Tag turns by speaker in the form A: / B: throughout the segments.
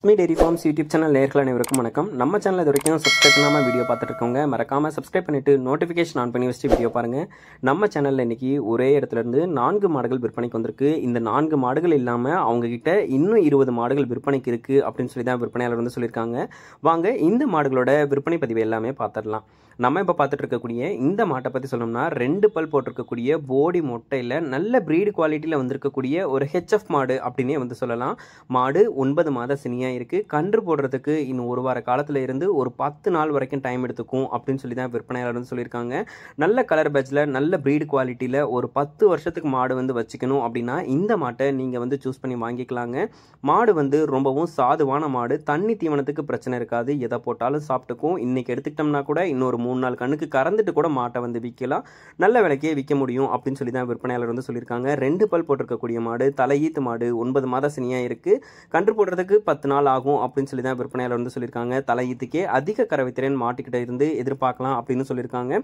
A: Lakshmi dairy farms YouTube channel நேயர்கள் அனைவருக்கும் வணக்கம். நம்ம சேனல் இது வரைக்கும் சப்ஸ்கிரைப் பண்ணாமல் வீடியோ பார்த்துட்டு இருக்கவங்க மறக்காமல் சப்ஸ்கிரைப் பண்ணிட்டு நோட்டிஃபிகேஷன் ஆன் பண்ணி வச்சுட்டு வீடியோ பாருங்க. நம்ம சேனலில் இன்னைக்கு ஒரே இடத்துல இருந்து 4 மாடுகள் விற்பனைக்கு வந்திருக்கு. இந்த 4 மாடுகள் இல்லாமல் அவங்க கிட்ட இன்னும் 20 மாடுகள் விற்பனைக்கு இருக்கு அப்படின்னு சொல்லி தான் விற்பனையாளர் வந்து சொல்லியிருக்காங்க. வாங்க இந்த மாடுகளோட விற்பனை பதிவு எல்லாமே பார்த்துடலாம். நம்ம இப்போ பார்த்துட்டு இருக்கக்கூடிய இந்த மாட்டை பற்றி சொல்லணும்னா 2 பல் போட்டிருக்கக்கூடிய போடி மொட்டையில் நல்ல ப்ரீடு குவாலிட்டியில் வந்திருக்கக்கூடிய ஒரு ஹெச்எஃப் மாடு அப்படின்னே வந்து சொல்லலாம். மாடு 9 மாத சினியாக இருக்குது. கன்று போடுறதுக்கு இன்னும் 1 வார காலத்தில் இருந்து ஒரு 10 நாள் வரைக்கும் டைம் எடுத்துக்கும் அப்படின்னு சொல்லி தான் விற்பனையாளர் வந்து சொல்லியிருக்காங்க. நல்ல கலர் பேட்சில் நல்ல ப்ரீடு குவாலிட்டியில் ஒரு 10 வருஷத்துக்கு மாடு வந்து வச்சுக்கணும் அப்படின்னா இந்த மாட்டை நீங்கள் வந்து சூஸ் பண்ணி வாங்கிக்கலாங்க. மாடு வந்து ரொம்பவும் சாதுவான மாடு. தண்ணி தீவனத்துக்கு பிரச்சனை இருக்காது. எதை போட்டாலும் சாப்பிட்டுக்கும். இன்னைக்கு எடுத்துக்கிட்டோம்னா கூட இன்னொரு 3 நாள் கண்ணுக்கு கறந்துட்டு கூட மாட்டை வந்து விற்கலாம். நல்ல விலைக்கே விற்க முடியும் அப்படின்னு சொல்லி தான் விற்பனையாளர் வந்து சொல்லியிருக்காங்க. 2 பல் போட்டிருக்கக்கூடிய மாடு, தலையீத்து மாடு, 9 மாத சினியாக இருக்குது. கன்று போடுறதுக்கு 10 நாள் ஆகும் அப்படின்னு சொல்லி தான் விற்பனையாளர் வந்து சொல்லியிருக்காங்க. தலையீத்துக்கே அதிக கறவைத்திறன் மாட்டுக்கிட்ட இருந்து எதிர்பார்க்கலாம் அப்படின்னு சொல்லியிருக்காங்க.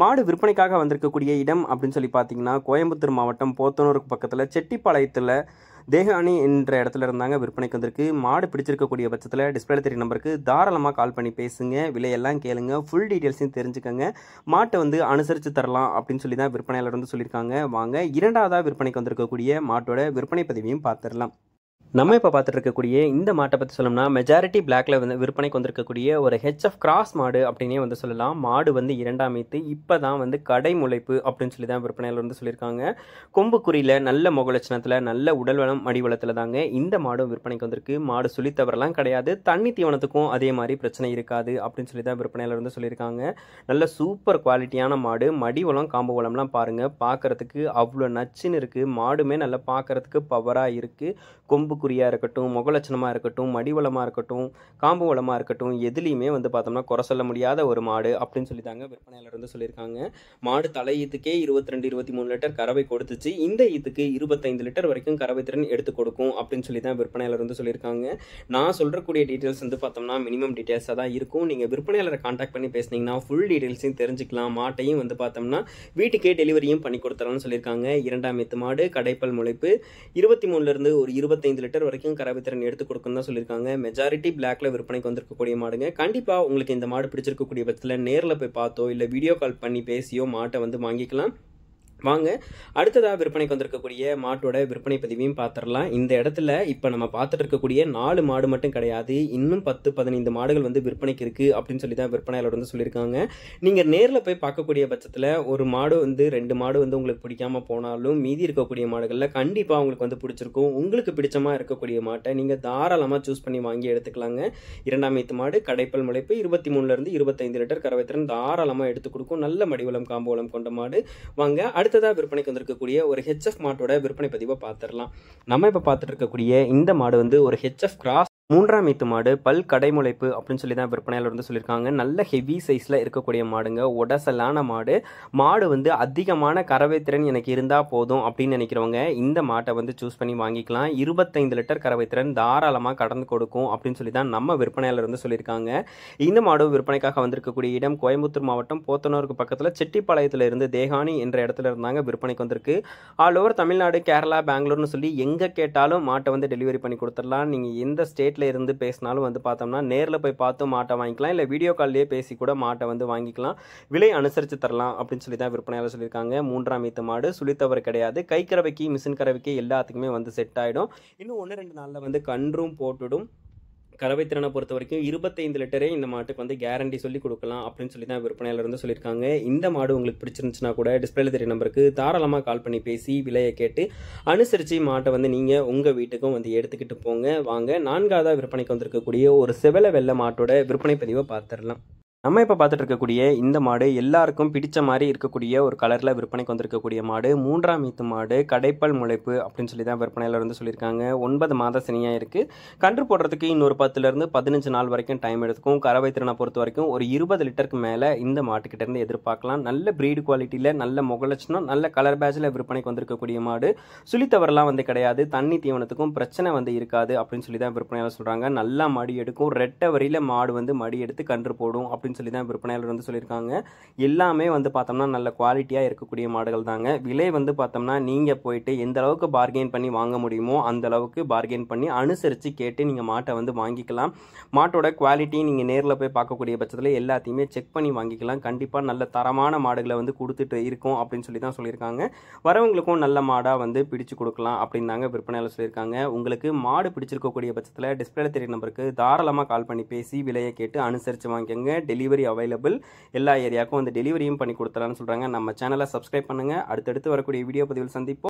A: மாடு விற்பனைக்காக வந்திருக்கக்கூடிய இடம் அப்படின்னு சொல்லி பார்த்தீங்கன்னா கோயம்புத்தூர் மாவட்டம் போத்தனூருக்கு பக்கத்தில் செட்டிப்பாளையத்தில் தேகானி என்ற இடத்துல இருந்தாங்க விற்பனைக்கு வந்திருக்கு. மாடு பிடிச்சிருக்கக்கூடிய பட்சத்தில் டிஸ்பிளே தெரிய நம்பருக்கு தாராளமாக கால் பண்ணி பேசுங்க. விலையெல்லாம் கேளுங்க. ஃபுல் டீட்டெயில்ஸையும் தெரிஞ்சுக்கங்க. மாட்டை வந்து அனுசரித்து தரலாம் அப்படின்னு சொல்லி தான் விற்பனையாளர் வந்து சொல்லியிருக்காங்க. வாங்க இரண்டாவதாக விற்பனைக்கு வந்திருக்கக்கூடிய மாட்டோட விற்பனை பதிவையும் பார்த்துடலாம். நம்ம இப்போ பார்த்துட்டு இருக்கக்கூடிய இந்த மாட்டை பற்றி சொல்லணும்னா மெஜாரிட்டி பிளாக்ல வந்து விற்பனைக்கு வந்திருக்கக்கூடிய ஒரு ஹெச்எஃப் கிராஸ் மாடு அப்படின்னே வந்து சொல்லலாம். மாடு வந்து 2ஆம் ஈத்து இப்போ தான் வந்து கடை முளைப்பு அப்படின்னு சொல்லி தான் விற்பனையாளர் வந்து சொல்லியிருக்காங்க. கொம்புக்குறியில் நல்ல முகலட்சணத்தில் நல்ல உடல்வளம் மடிவளத்தில் தாங்க இந்த மாடும் விற்பனைக்கு வந்திருக்கு. மாடு சுழித்தவரெல்லாம் கிடையாது. தண்ணி தீவனத்துக்கும் அதே மாதிரி பிரச்சனை இருக்காது அப்படின்னு சொல்லி தான் விற்பனையாளர் வந்து சொல்லியிருக்காங்க. நல்ல சூப்பர் குவாலிட்டியான மாடு. மடிவளம் காம்பு வளம்லாம் பாருங்கள், பார்க்கறதுக்கு அவ்வளோ நச்சுன்னு இருக்குது. மாடுமே நல்லா பார்க்கறதுக்கு பவராக இருக்குது. கொம்பு குறியாக இருக்கட்டும், முகலட்சணமாக இருக்கட்டும், மடிவளமாக இருக்கட்டும், காம்பு வளமாக இருக்கட்டும், எதுலேயுமே வந்து பார்த்தோம்னா குறை சொல்ல முடியாத ஒரு மாடு அப்படின்னு சொல்லி தாங்க விற்பனையாளர் வந்து சொல்லியிருக்காங்க. மாடு தலை ஈத்துக்கே 22-23 லிட்டர் கறவை கொடுத்துச்சு. இந்த ஈத்துக்கு 25 லிட்டர் வரைக்கும் கறவை திறன் எடுத்து கொடுக்கும் அப்படின்னு சொல்லி தான் விற்பனையாளர் வந்து சொல்லியிருக்காங்க. நான் சொல்கிறக்கூடிய டீட்டெயில்ஸ் வந்து பார்த்தோம்னா மினிமம் டீட்டெயில்ஸாக தான் இருக்கும். நீங்கள் விற்பனையாளரை கான்டாக்ட் பண்ணி பேசுனீங்கன்னா ஃபுல் டீட்டெயில்ஸையும் தெரிஞ்சுக்கலாம். மாட்டையும் வந்து பார்த்தோம்னா வீட்டுக்கே டெலிவரியும் பண்ணி கொடுத்துறோம்னு சொல்லியிருக்காங்க. 2ஆம் ஈத்து மாடு, கடைப்பல் முளைப்பு, 23லேருந்து ஒரு 25 லிட்டர் வரைக்கும் கறவைத்திறன் எடுத்து கொடுக்கணும் தான் சொல்லியிருக்காங்க. மெஜாரிட்டி பிளாக்ல விற்பனைக்கு வந்திருக்கக்கூடிய மாடுங்க. கண்டிப்பா உங்களுக்கு இந்த மாடு பிடிச்சிருக்கக்கூடிய பட்சத்தில் நேரில் போய் பார்த்தோ இல்லை வீடியோ கால் பண்ணி பேசியோ மாட்டை வந்து வாங்கிக்கலாம். வாங்க அடுத்ததாக விற்பனைக்கு வந்திருக்கக்கூடிய மாட்டோட விற்பனை பதிவையும் பார்த்துடலாம். இந்த இடத்துல இப்போ நம்ம பார்த்துட்டு இருக்கக்கூடிய 4 மாடு மட்டும் கிடையாது, இன்னும் 10-15 மாடுகள் வந்து விற்பனைக்கு இருக்குது அப்படின்னு சொல்லி தான் விற்பனையாளர் வந்து சொல்லியிருக்காங்க. நீங்கள் நேரில் போய் பார்க்கக்கூடிய பட்சத்தில் ஒரு மாடு வந்து 2 மாடு வந்து உங்களுக்கு பிடிக்காமல் போனாலும் மீதி இருக்கக்கூடிய மாடுகளில் கண்டிப்பாக உங்களுக்கு வந்து பிடிச்சிருக்கும். உங்களுக்கு பிடிச்சமாக இருக்கக்கூடிய மாட்டை நீங்கள் தாராளமாக சூஸ் பண்ணி வாங்கி எடுத்துக்கலாங்க. 2ஆம் ஈத்து மாடு, கடைப்பல் முளைப்பு, 23லேருந்து 25 லிட்டர் கறவைத்திறன் தாராளமாக எடுத்து கொடுக்கும். நல்ல மடிவளம் காம்புவளம் கொண்ட மாடு. வாங்க அடுத்ததாக விற்பனைக்கு வந்திருக்கக்கூடிய ஒரு ஹெச்எஃப் மாட்டோட விற்பனை பதிவை பார்த்துடலாம். நம்ம இப்போ பார்த்துட்டு இருக்கக்கூடிய இந்த மாடு வந்து ஒரு ஹெச்எஃப் கிராஸ் 3ஆம் ஈத்து மாடு, பல் கடைமுளைப்பு அப்படின்னு சொல்லி தான் விற்பனையாளர் வந்து சொல்லியிருக்காங்க. நல்ல ஹெவி சைஸில் இருக்கக்கூடிய மாடுங்க. உடசலான மாடு. மாடு வந்து அதிகமான கறவை திறன் எனக்கு இருந்தால் போதும் அப்படின்னு நினைக்கிறவங்க இந்த மாட்டை வந்து சூஸ் பண்ணி வாங்கிக்கலாம். 25 லிட்டர் கறவை திறன் தாராளமாக கடந்து கொடுக்கும் அப்படின்னு சொல்லி தான் நம்ம விற்பனையாளர் வந்து சொல்லியிருக்காங்க. இந்த மாடு விற்பனைக்காக வந்திருக்கக்கூடிய இடம் கோயம்புத்தூர் மாவட்டம் போத்தனூருக்கு பக்கத்தில் செட்டிப்பாளையத்தில் இருந்து தேகானி என்ற இடத்துல இருந்தாங்க விற்பனைக்கு வந்திருக்கு. ஆல் ஓவர் தமிழ்நாடு, கேரளா, பெங்களூர்னு சொல்லி எங்கே கேட்டாலும் மாட்டை வந்து டெலிவரி பண்ணி கொடுத்துடலாம். நீங்கள் எந்த ஸ்டேட்டில் இருந்து பேசினாலும் வந்து பார்த்தோம்னா நேரில் போய் பார்த்து மாட்டை வாங்கிக்கலாம். இல்லை வீடியோ கால்லேயே பேசி கூட மாட்டை வந்து வாங்கிக்கலாம். விலை அனுசரித்து தரலாம் அப்படின்னு சொல்லி தான் விற்பனையாளர் சொல்லியிருக்காங்க. 3ஆம் ஈத்து மாடு, சுழித்தவர் கிடையாது. கை கறவைக்கு, மிஷின் கறவைக்கு எல்லாத்துக்குமே வந்து செட் ஆகிடும். இன்னும் 1-2 நாளில் வந்து கன்றும் போட்டுடும். கறவை திறனை பொறுத்த வரைக்கும் 25 லிட்டரே இந்த மாட்டுக்கு வந்து கேரண்டி சொல்லி கொடுக்கலாம் அப்படின்னு சொல்லி தான் விற்பனையாளர் வந்து சொல்லியிருக்காங்க. இந்த மாடு உங்களுக்கு பிடிச்சிருந்துச்சுன்னா கூட டிஸ்பிளேல தெரிய நம்பருக்கு தாராளமாக கால் பண்ணி பேசி விலையை கேட்டு அனுசரித்து மாட்டை வந்து நீங்கள் உங்கள் வீட்டுக்கும் வந்து எடுத்துக்கிட்டு போங்க. வாங்க 4ஆவதாக விற்பனைக்கு வந்திருக்கக்கூடிய ஒரு செவல வெள்ளை மாட்டோட விற்பனை பதிவை பார்த்துடலாம். நம்ம இப்போ பார்த்துட்டு இருக்கக்கூடிய இந்த மாடு எல்லாருக்கும் பிடிச்ச மாதிரி இருக்கக்கூடிய ஒரு கலரில் விற்பனைக்கு வந்திருக்கக்கூடிய மாடு. 3ஆம் ஈத்து மாடு, கடைப்பல் முளைப்பு அப்படின்னு சொல்லி தான் விற்பனையாளர் வந்து சொல்லியிருக்காங்க. 9 மாத சினியாக இருக்குது. கன்று போடுறதுக்கு இன்னொரு 10லேருந்து 15 நாள் வரைக்கும் டைம் எடுத்துக்கும். கறவை திறனை பொறுத்த வரைக்கும் ஒரு 20 லிட்டருக்கு மேலே இந்த மாட்டுக்கிட்ட இருந்து எதிர்பார்க்கலாம். நல்ல ப்ரீடு குவாலிட்டியில், நல்ல முகலட்சணம், நல்ல கலர் பேட்சில் விற்பனைக்கு வந்திருக்கக்கூடிய மாடு. சுழித்தவரெல்லாம் வந்து கிடையாது. தண்ணி தீவனத்துக்கும் பிரச்சனை வந்து இருக்காது அப்படின்னு சொல்லி தான் விற்பனையாளர் சொல்கிறாங்க. நல்லா மடி எடுக்கும். ரெட்டை வரியில் மாடு வந்து மடி எடுத்து கன்று போடும் அப்படின்னு அப்படின்னு சொல்லி தான் விற்பனையாளர் வந்து சொல்லியிருக்காங்க. எல்லாமே வந்து பார்த்தோம்னா நல்ல குவாலிட்டியாக இருக்கக்கூடிய மாடுகள் தாங்க. விலை வந்து பார்த்தோம்னா நீங்கள் போயிட்டு எந்த அளவுக்கு பார்கெயின் பண்ணி வாங்க முடியுமோ அந்த அளவுக்கு பார்கெயின் பண்ணி அனுசரித்து கேட்டு நீங்கள் மாட்டை வந்து வாங்கிக்கலாம். மாட்டோட குவாலிட்டி நீங்கள் நேரில் போய் பார்க்கக்கூடிய பட்சத்தில் எல்லாத்தையுமே செக் பண்ணி வாங்கிக்கலாம். கண்டிப்பாக நல்ல தரமான மாடுகளை வந்து கொடுத்துட்டு இருக்கும் அப்படின்னு சொல்லி தான் சொல்லியிருக்காங்க. வரவங்களுக்கும் நல்ல மாடாக வந்து பிடிச்சு கொடுக்கலாம் அப்படின்னு தாங்க விற்பனையாளர் சொல்லியிருக்காங்க. உங்களுக்கு மாடு பிடிச்சிருக்கக்கூடிய பட்சத்தில் டிஸ்பிளே தெரிய நம்பருக்கு தாராளமாக கால் பண்ணி பேசி விலையை கேட்டு அனுசரித்து வாங்கிக்கோங்க. டெலிவரி அவைலபிள், எல்லா ஏரியாவுக்கும் வந்து டெலிவரியும் பண்ணி கொடுத்துலான்னு சொல்கிறாங்க. நம்ம சேனலை சப்ஸ்கிரைப் பண்ணுங்கள். அடுத்தடுத்து வரக்கூடிய வீடியோ பதிவில் சந்திப்போம்.